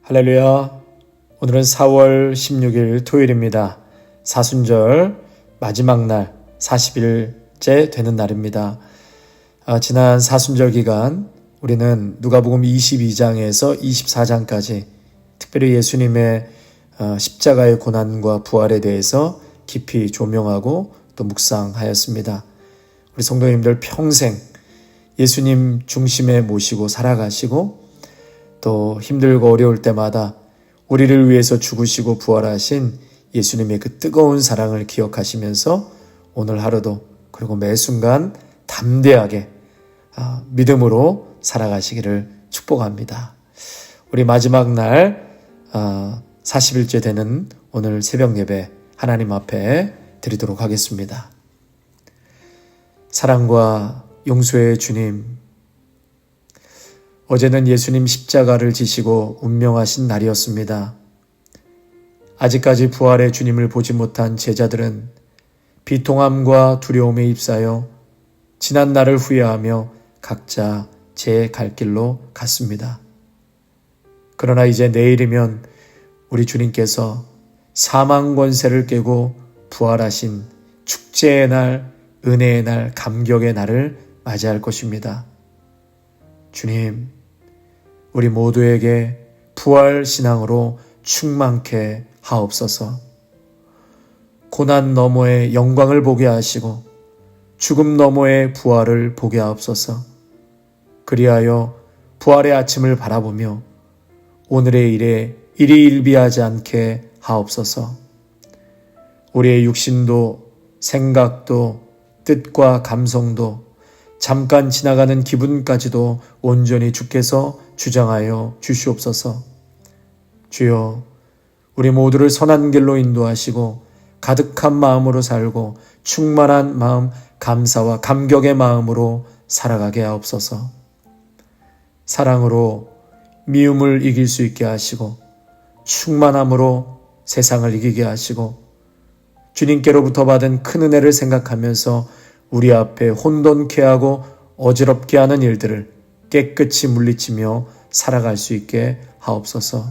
할렐루야. 오늘은 4월 16일 토요일입니다. 사순절 마지막 날 40일째 되는 날입니다. 지난 사순절 기간 우리는 누가복음 22장에서 24장까지 특별히 예수님의 십자가의 고난과 부활에 대해서 깊이 조명하고 또 묵상하였습니다. 우리 성도님들 평생 예수님 중심에 모시고 살아가시고 또 힘들고 어려울 때마다 우리를 위해서 죽으시고 부활하신 예수님의 그 뜨거운 사랑을 기억하시면서 오늘 하루도 그리고 매 순간 담대하게 믿음으로 살아가시기를 축복합니다. 우리 마지막 날 40일째 되는 오늘 새벽 예배 하나님 앞에 드리도록 하겠습니다. 사랑과 용서의 주님, 어제는 예수님 십자가를 지시고 운명하신 날이었습니다. 아직까지 부활의 주님을 보지 못한 제자들은 비통함과 두려움에 휩싸여 지난 날을 후회하며 각자 제 갈 길로 갔습니다. 그러나 이제 내일이면 우리 주님께서 사망 권세를 깨고 부활하신 축제의 날, 은혜의 날, 감격의 날을 맞이할 것입니다. 주님, 우리 모두에게 부활 신앙으로 충만케 하옵소서. 고난 너머의 영광을 보게 하시고 죽음 너머의 부활을 보게 하옵소서. 그리하여 부활의 아침을 바라보며 오늘의 일에 일희일비하지 않게 하옵소서. 우리의 육신도 생각도 뜻과 감성도 잠깐 지나가는 기분까지도 온전히 주께서 주장하여 주시옵소서. 주여, 우리 모두를 선한 길로 인도하시고 가득한 마음으로 살고 충만한 마음, 감사와 감격의 마음으로 살아가게 하옵소서. 사랑으로 미움을 이길 수 있게 하시고 충만함으로 세상을 이기게 하시고 주님께로부터 받은 큰 은혜를 생각하면서 우리 앞에 혼돈케 하고 어지럽게 하는 일들을 깨끗이 물리치며 살아갈 수 있게 하옵소서.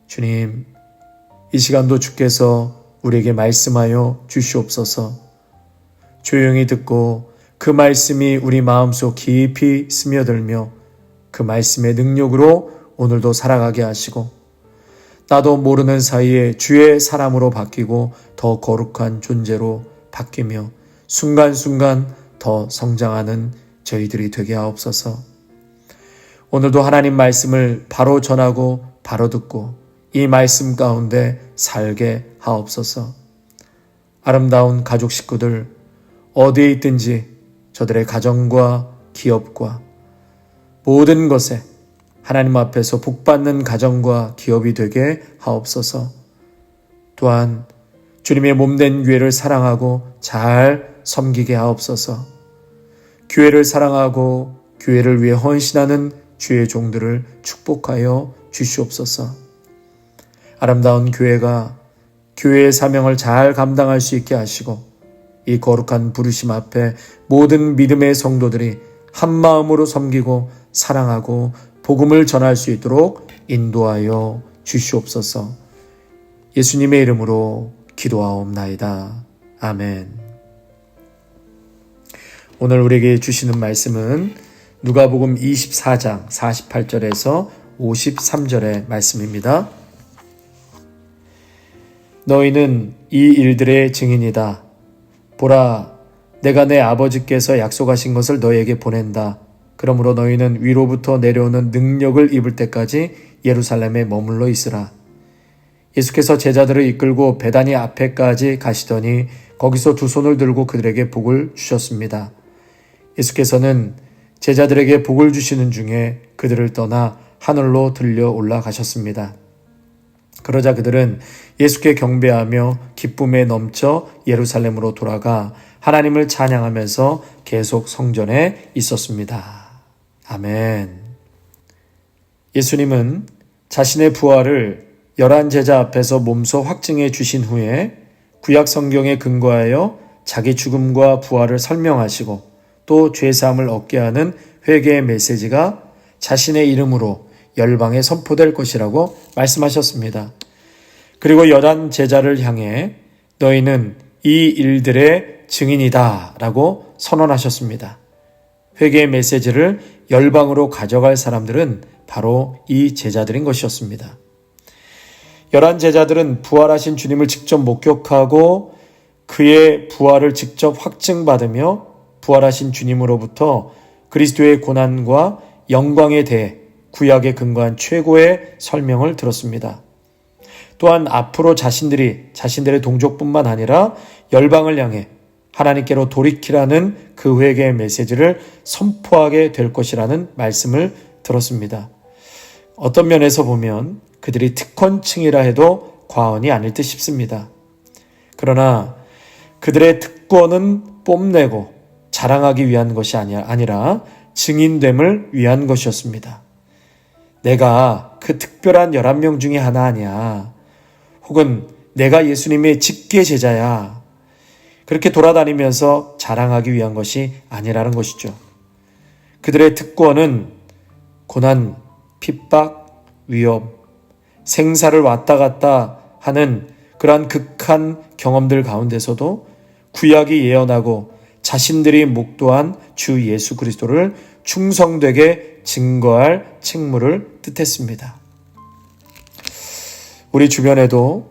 주님, 이 시간도 주께서 우리에게 말씀하여 주시옵소서. 조용히 듣고 그 말씀이 우리 마음속 깊이 스며들며 그 말씀의 능력으로 오늘도 살아가게 하시고 나도 모르는 사이에 주의 사람으로 바뀌고 더 거룩한 존재로 바뀌며 순간순간 더 성장하는 저희들이 되게 하옵소서. 오늘도 하나님 말씀을 바로 전하고 바로 듣고 이 말씀 가운데 살게 하옵소서. 아름다운 가족 식구들 어디에 있든지 저들의 가정과 기업과 모든 것에 하나님 앞에서 복받는 가정과 기업이 되게 하옵소서. 또한 주님의 몸된 교회를 사랑하고 잘 섬기게 하옵소서. 교회를 사랑하고 교회를 위해 헌신하는 주의 종들을 축복하여 주시옵소서. 아름다운 교회가 교회의 사명을 잘 감당할 수 있게 하시고 이 거룩한 부르심 앞에 모든 믿음의 성도들이 한 마음으로 섬기고 사랑하고 복음을 전할 수 있도록 인도하여 주시옵소서. 예수님의 이름으로 기도하옵나이다. 아멘. 오늘 우리에게 주시는 말씀은 누가복음 24장 48절에서 53절의 말씀입니다. 너희는 이 일들의 증인이다. 보라, 내가 내 아버지께서 약속하신 것을 너희에게 보낸다. 그러므로 너희는 위로부터 내려오는 능력을 입을 때까지 예루살렘에 머물러 있으라. 예수께서 제자들을 이끌고 베다니 앞에까지 가시더니 거기서 두 손을 들고 그들에게 복을 주셨습니다. 예수께서는 제자들에게 복을 주시는 중에 그들을 떠나 하늘로 들려 올라가셨습니다. 그러자 그들은 예수께 경배하며 기쁨에 넘쳐 예루살렘으로 돌아가 하나님을 찬양하면서 계속 성전에 있었습니다. 아멘. 예수님은 자신의 부활을 11 제자 앞에서 몸소 확증해 주신 후에 구약 성경에 근거하여 자기 죽음과 부활을 설명하시고 또 죄사함을 얻게 하는 회개의 메시지가 자신의 이름으로 열방에 선포될 것이라고 말씀하셨습니다. 그리고 열한 제자를 향해 너희는 이 일들의 증인이다 라고 선언하셨습니다. 회개의 메시지를 열방으로 가져갈 사람들은 바로 이 제자들인 것이었습니다. 열한 제자들은 부활하신 주님을 직접 목격하고 그의 부활을 직접 확증받으며 부활하신 주님으로부터 그리스도의 고난과 영광에 대해 구약에 근거한 최고의 설명을 들었습니다. 또한 앞으로 자신들의 동족뿐만 아니라 열방을 향해 하나님께로 돌이키라는 그 회개의 메시지를 선포하게 될 것이라는 말씀을 들었습니다. 어떤 면에서 보면 그들이 특권층이라 해도 과언이 아닐 듯 싶습니다. 그러나 그들의 특권은 뽐내고 자랑하기 위한 것이 아니라 증인됨을 위한 것이었습니다. 내가 그 특별한 11명 중에 하나 아니야. 혹은 내가 예수님의 직계 제자야. 그렇게 돌아다니면서 자랑하기 위한 것이 아니라는 것이죠. 그들의 특권은 고난, 핍박, 위험, 생사를 왔다 갔다 하는 그러한 극한 경험들 가운데서도 구약이 예언하고 자신들이 목도한 주 예수 그리스도를 충성되게 증거할 책무를 뜻했습니다. 우리 주변에도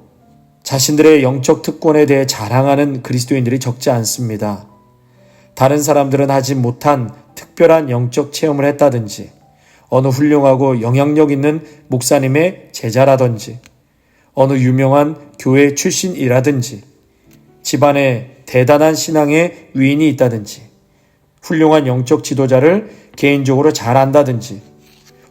자신들의 영적 특권에 대해 자랑하는 그리스도인들이 적지 않습니다. 다른 사람들은 하지 못한 특별한 영적 체험을 했다든지, 어느 훌륭하고 영향력 있는 목사님의 제자라든지, 어느 유명한 교회 출신이라든지, 집안에 대단한 신앙의 위인이 있다든지, 훌륭한 영적 지도자를 개인적으로 잘 안다든지,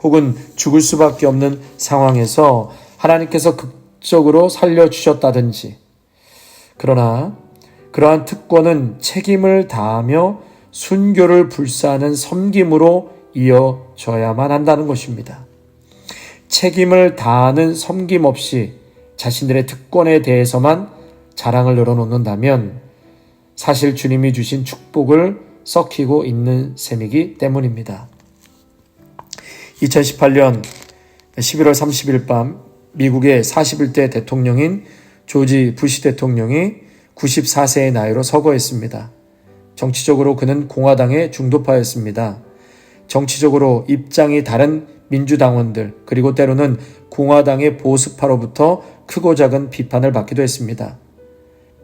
혹은 죽을 수밖에 없는 상황에서 하나님께서 극적으로 살려주셨다든지, 그러나 그러한 특권은 책임을 다하며 순교를 불사하는 섬김으로 이어져야만 한다는 것입니다. 책임을 다하는 섬김 없이 자신들의 특권에 대해서만 자랑을 늘어놓는다면 사실 주님이 주신 축복을 썩히고 있는 셈이기 때문입니다. 2018년 11월 30일 밤 미국의 41대 대통령인 조지 부시 대통령이 94세의 나이로 서거했습니다. 정치적으로 그는 공화당의 중도파였습니다. 정치적으로 입장이 다른 민주당원들 그리고 때로는 공화당의 보수파로부터 크고 작은 비판을 받기도 했습니다.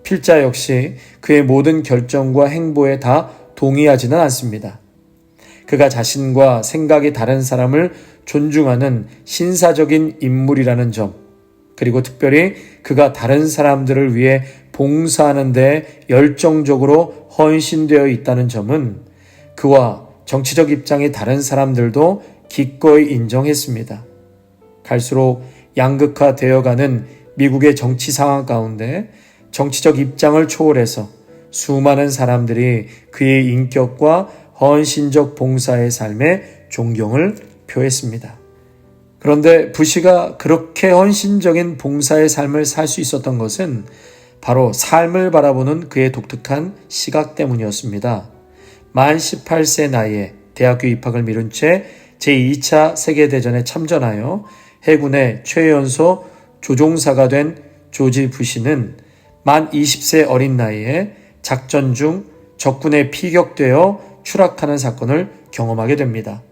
필자 역시 그의 모든 결정과 행보에 다 동의하지는 않습니다. 그가 자신과 생각이 다른 사람을 존중하는 신사적인 인물이라는 점, 그리고 특별히 그가 다른 사람들을 위해 봉사하는 데 열정적으로 헌신되어 있다는 점은 그와 정치적 입장이 다른 사람들도 기꺼이 인정했습니다. 갈수록 양극화되어가는 미국의 정치 상황 가운데 정치적 입장을 초월해서 수많은 사람들이 그의 인격과 헌신적 봉사의 삶에 존경을 표했습니다. 그런데 부시가 그렇게 헌신적인 봉사의 삶을 살 수 있었던 것은 바로 삶을 바라보는 그의 독특한 시각 때문이었습니다. 만 18세 나이에 대학교 입학을 미룬 채 제2차 세계대전에 참전하여 해군의 최연소 조종사가 된 조지 부시는 만 20세 어린 나이에 작전 중 적군에 피격되어 추락하는 사건을 경험하게 됩니다.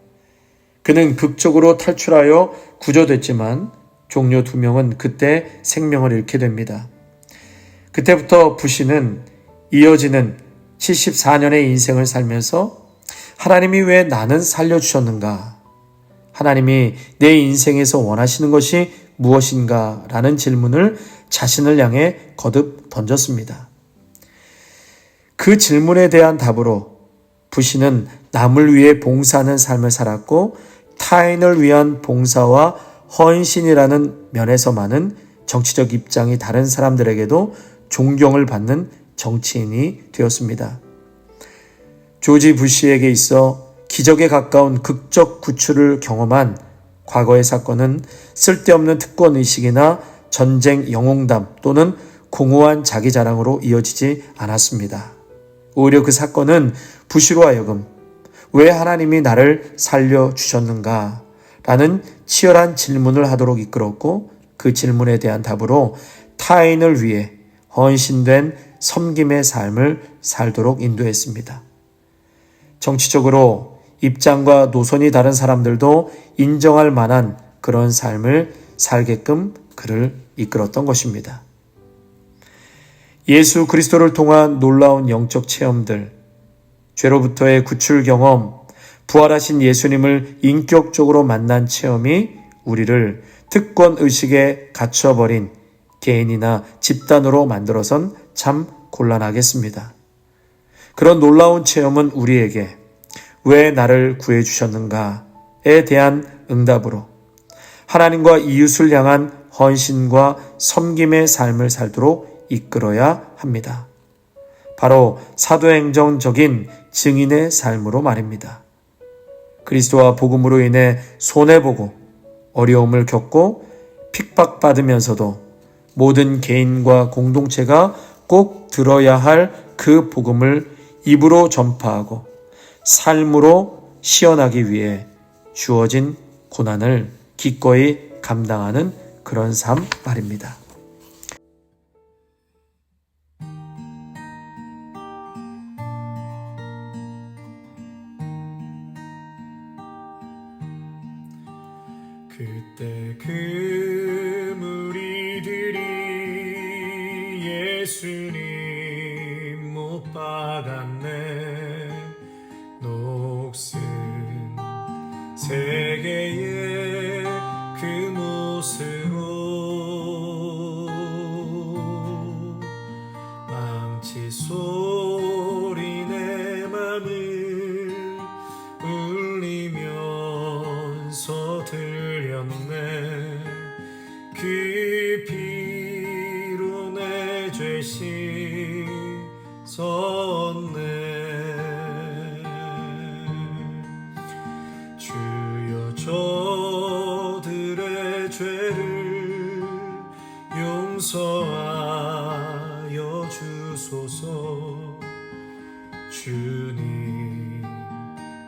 그는 극적으로 탈출하여 구조됐지만 종료 2명은 그때 생명을 잃게 됩니다. 그때부터 부시는 이어지는 74년의 인생을 살면서 하나님이 왜 나는 살려주셨는가? 하나님이 내 인생에서 원하시는 것이 무엇인가? 라는 질문을 자신을 향해 거듭 던졌습니다. 그 질문에 대한 답으로 부시는 남을 위해 봉사하는 삶을 살았고 타인을 위한 봉사와 헌신이라는 면에서만은 정치적 입장이 다른 사람들에게도 존경을 받는 정치인이 되었습니다. 조지 부시에게 있어 기적에 가까운 극적 구출을 경험한 과거의 사건은 쓸데없는 특권의식이나 전쟁 영웅담 또는 공허한 자기 자랑으로 이어지지 않았습니다. 오히려 그 사건은 부시로 하여금 왜 하나님이 나를 살려주셨는가? 라는 치열한 질문을 하도록 이끌었고 그 질문에 대한 답으로 타인을 위해 헌신된 섬김의 삶을 살도록 인도했습니다. 정치적으로 입장과 노선이 다른 사람들도 인정할 만한 그런 삶을 살게끔 그를 이끌었던 것입니다. 예수 그리스도를 통한 놀라운 영적 체험들, 죄로부터의 구출 경험, 부활하신 예수님을 인격적으로 만난 체험이 우리를 특권의식에 갇혀버린 개인이나 집단으로 만들어선 참 곤란하겠습니다. 그런 놀라운 체험은 우리에게 왜 나를 구해주셨는가에 대한 응답으로 하나님과 이웃을 향한 헌신과 섬김의 삶을 살도록 이끌어야 합니다. 바로 사도행정적인 증인의 삶으로 말입니다. 그리스도와 복음으로 인해 손해보고 어려움을 겪고 핍박받으면서도 모든 개인과 공동체가 꼭 들어야 할 그 복음을 입으로 전파하고 삶으로 시연하기 위해 주어진 고난을 기꺼이 감당하는 그런 삶 말입니다. 그때 그 무리들이 예수님 못 박았네. 녹슨 세계의 그 못으로 망치 소리 내 맘을 울리면서 들렸네. 그 피로 내 죄 씻었네. 주여 저들의 죄를 용서하여 주소서. 주님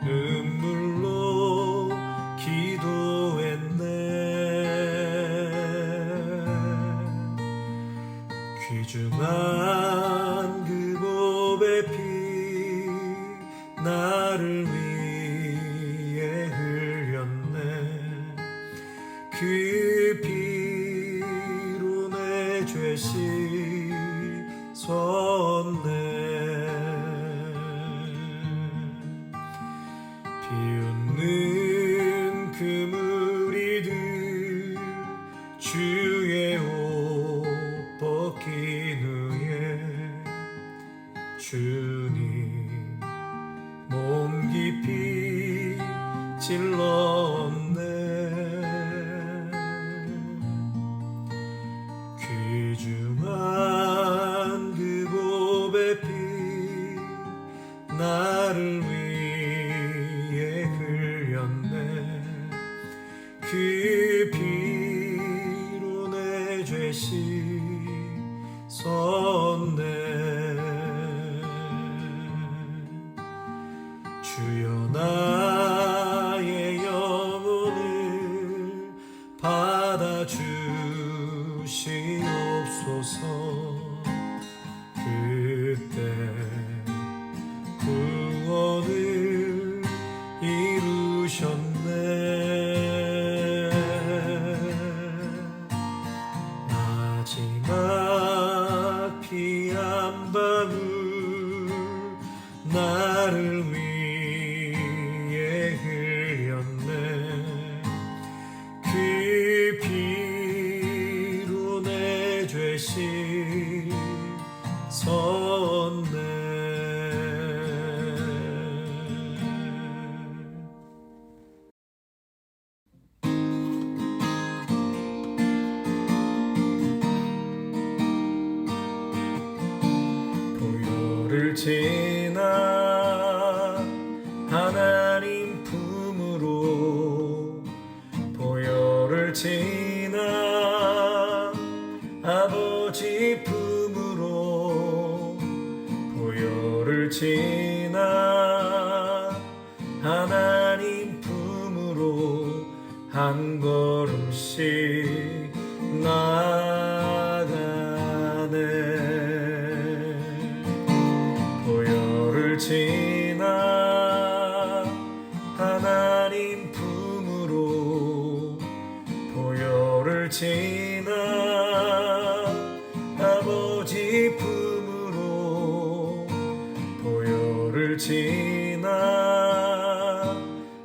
눈물로 기도했네. 귀중한 그 보배 피 나를 위해 흘렸네. 그 피로 내 죄 씻었네. 비웃는 그 무리들 주의 옷 벗긴 후에 주님 몸 깊이 찔렀네. 귀중한 그 보배 피 나를 위해 흘렸네. 그 피로 내 죄 씻었네. 주여 나의 영혼을 받아주시옵소서. 그때 구원을 이루셨네. 마지막 피 한 방울 나를 위해 흘렸네. 그 피로 내 죄 씻었네. 보혈을 지나 하나님 품으로, 보혈을 지나 아버지 품으로, 보혈을 지나 하나님 품으로 한 것 없이 나아가네. 보혈을 지나 하나님 품으로, 보혈을 지나 아버지 품으로, 보혈을 지나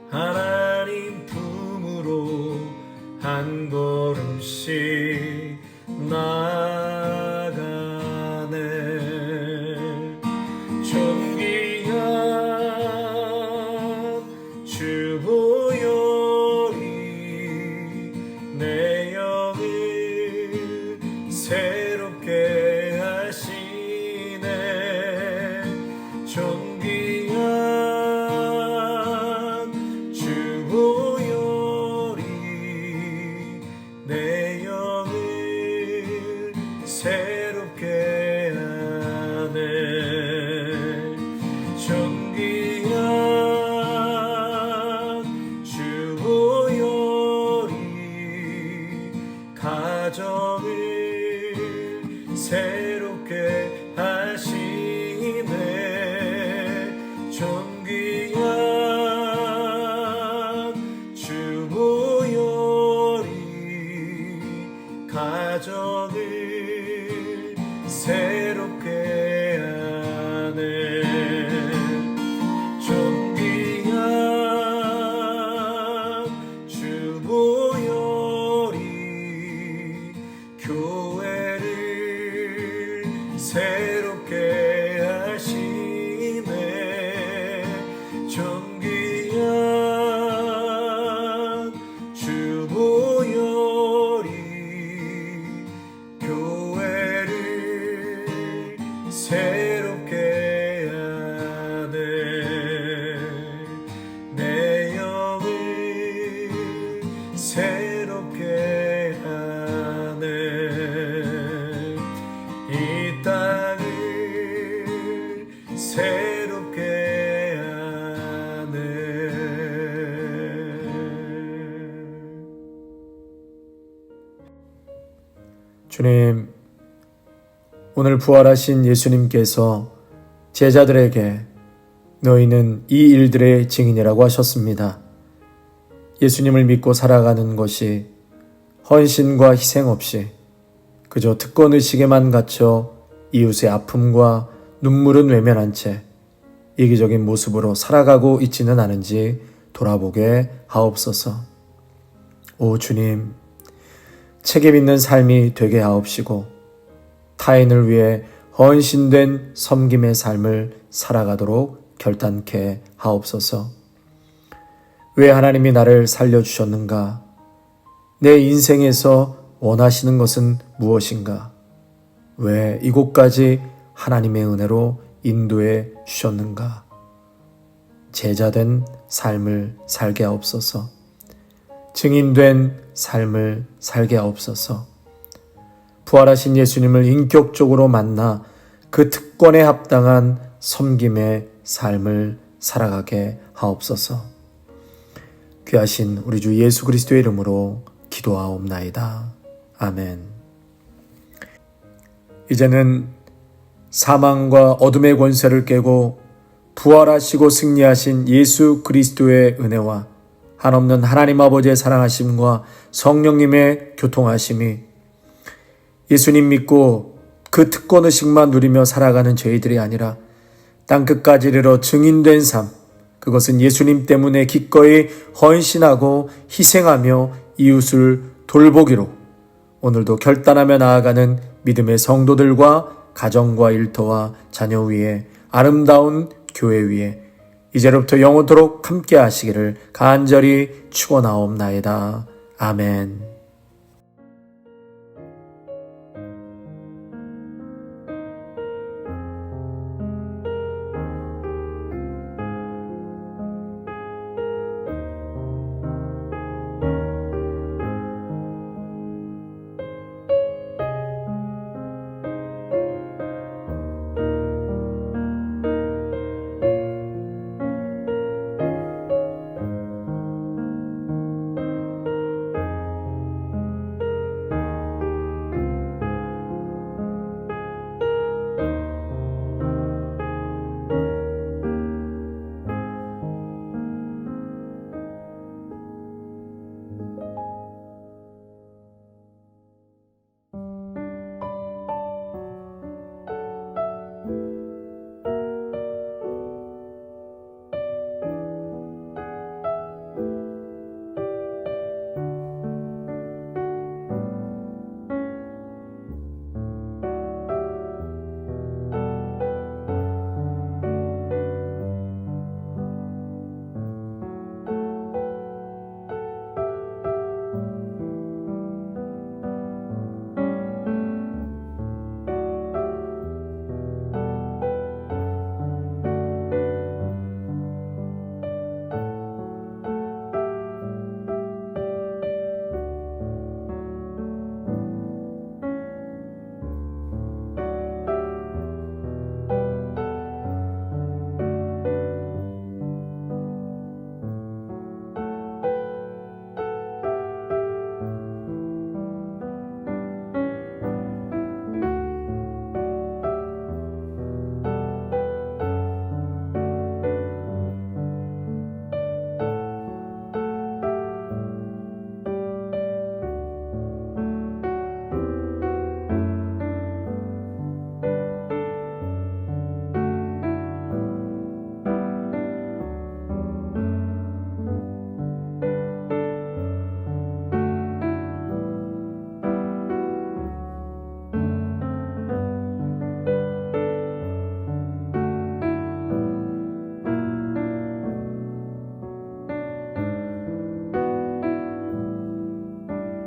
하나님 품으로 한 걸음씩 나아가네. 존귀한 주 보혈이 내 영을 새롭게 하시네. 존귀한 주 보혈이 내 영을 새롭게 하네. 존귀한 주 보혈이 가정을 새롭게 하시네. 존귀한 주 보혈이 가정을 새롭게 하네. 존귀한 주 보혈이 교회를 새롭게 하시네. 존귀한 주 보혈이 교회를 새롭게 하네. 내 영을 새롭게 하네. 이 땅을 새롭게 하네. 주님, 오늘 부활하신 예수님께서 제자들에게 너희는 이 일들의 증인이라고 하셨습니다. 예수님을 믿고 살아가는 것이 헌신과 희생 없이 그저 특권의식에만 갇혀 이웃의 아픔과 눈물은 외면한 채 이기적인 모습으로 살아가고 있지는 않은지 돌아보게 하옵소서. 오 주님, 책임 있는 삶이 되게 하옵시고 타인을 위해 헌신된 섬김의 삶을 살아가도록 결단케 하옵소서. 왜 하나님이 나를 살려주셨는가? 내 인생에서 원하시는 것은 무엇인가? 왜 이곳까지 하나님의 은혜로 인도해 주셨는가? 제자된 삶을 살게 하옵소서. 증인된 삶을 살게 하옵소서. 부활하신 예수님을 인격적으로 만나 그 특권에 합당한 섬김의 삶을 살아가게 하옵소서. 귀하신 우리 주 예수 그리스도의 이름으로 기도하옵나이다. 아멘. 이제는 사망과 어둠의 권세를 깨고 부활하시고 승리하신 예수 그리스도의 은혜와 한없는 하나님 아버지의 사랑하심과 성령님의 교통하심이 예수님 믿고 그 특권의식만 누리며 살아가는 저희들이 아니라 땅끝까지 이르러 증인된 삶, 그것은 예수님 때문에 기꺼이 헌신하고 희생하며 이웃을 돌보기로 오늘도 결단하며 나아가는 믿음의 성도들과 가정과 일터와 자녀 위에 아름다운 교회 위에 이제로부터 영원토록 함께 하시기를 간절히 축원하옵나이다. 아멘.